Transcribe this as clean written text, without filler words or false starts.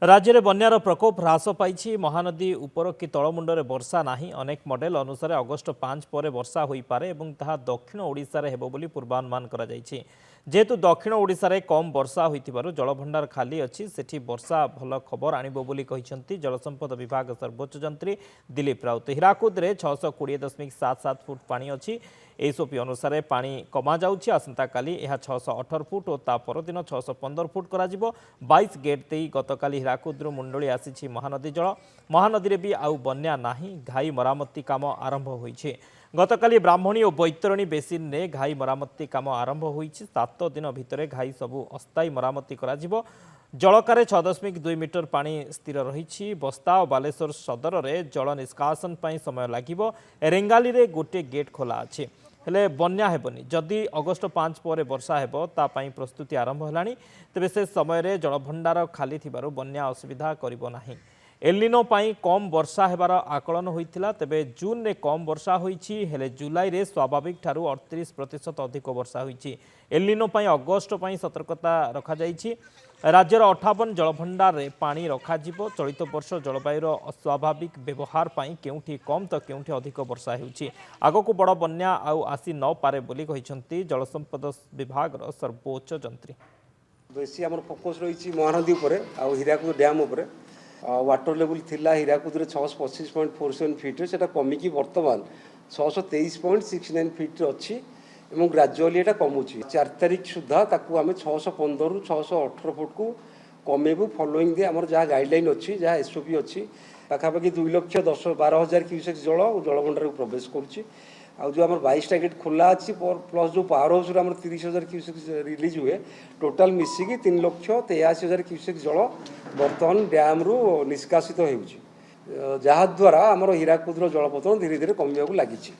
राज्य में बन्यार प्रकोप ह्रास पाई महानदी उपर कि तलमुंडे वर्षा नहीं अनेक मॉडल अनुसार अगस्ट 5 पर वर्षा हो पारे और ताहा दक्षिण ओडिशा हेबो बोली पूर्वानुमान करा जायछि। जेहेतु दक्षिण ओडिशा रे कम वर्षा होइतिबारु जलभंडार खाली अछि सेठी वर्षा भल खबर आनिबो बोली कहिसंती जलसंपद विभाग सर्वोच्च जंत्री दिलीप राउत। हीराकुद रे 620.77 फुट पानी अछि। एसओपी अनुसार पानी कमा जाउछि। आसंता काली यह 618 फुट और ता परदिन 615 फुट करा जिवो। 22 गेट देई गतकाली हीराकुद्रु मुंडली आसीछि महानदी जल। महानदी रे भी आउ बन्या नाही। घाई मरामती काम आरंभ होइछि। गतकाली ब्राह्मणी और बैतरणी बेसिन रे घाई मरामती काम आरंभ होइछि। 7 दिन भितरे घाई सबु अस्थायी मरामती करा जिवो। जलकार 6.2 मीटर पानी स्थिर रही। बस्ता और बालेश्वर सदर में जल निष्कासन पर समय लगे। रेंगाली रे गोटे गेट खोला अच्छे हेले बन्या हेबनी। जदि अगस्ट 5 पर वर्षा हेबो तापाई प्रस्तुति आरंभ हेलानी। तेबे से समय जलभंडार खाली थिबारु बन्या असुविधा करिबो नाही। एलिनो पाई कम वर्षा हेबार आकलन होइथिला। तेबे जून रे कम वर्षा होइछि हेले जुलाई रे स्वाभाविक ठारू 38% अधिक वर्षा होइछि। एलिनो पाई अगस्ट पाई सतर्कता रखा जाइछि। राज्यर 58 जलभंडार रे पानी रखा जिवो। चलित वर्ष जलवायुर अस्वाभाविक व्यवहार पाई केउठी कम तो केउठी अधिक वर्षा हेउछि। आगको बड़ बन्या आउ आसी न पारे बोली कहिसंती जलसंपद विभाग सर्वोच्च जंत्री। बेसी आम फोकस रही महानदी उपर आ हीराकुद डैम उपर वाटर लेवल थिला हीराकुद 625.47 फीट से कमिकी बर्तमान 623.69 फीट अच्छी और ग्राजुआली एटा कमुची। 4 तारिख सुधा ताकू आम 615 रु 618 फुट को कमेबू फॉलोइंग दे आमर जहाँ गाइडलाइन अच्छी जहाँ एसओपी अच्छी पाखापाखि 2,10,12,000 क्यूसेक जल जलभंडार प्रवेश करुच्ची। आ जो आम 22टा गेट खोला अच्छी प्लस जो पावर हाउस आम 30,000 क्यूसेक रिलीज हुए टोटाल मिसिकी 3,83,000 क्यूसेक जल बर्तमान डैम रु निष्कासित होउची। जहाद्वारा आमर हीराकुद्र जलपतन धीरे धीरे कमिबाकू लागिछि।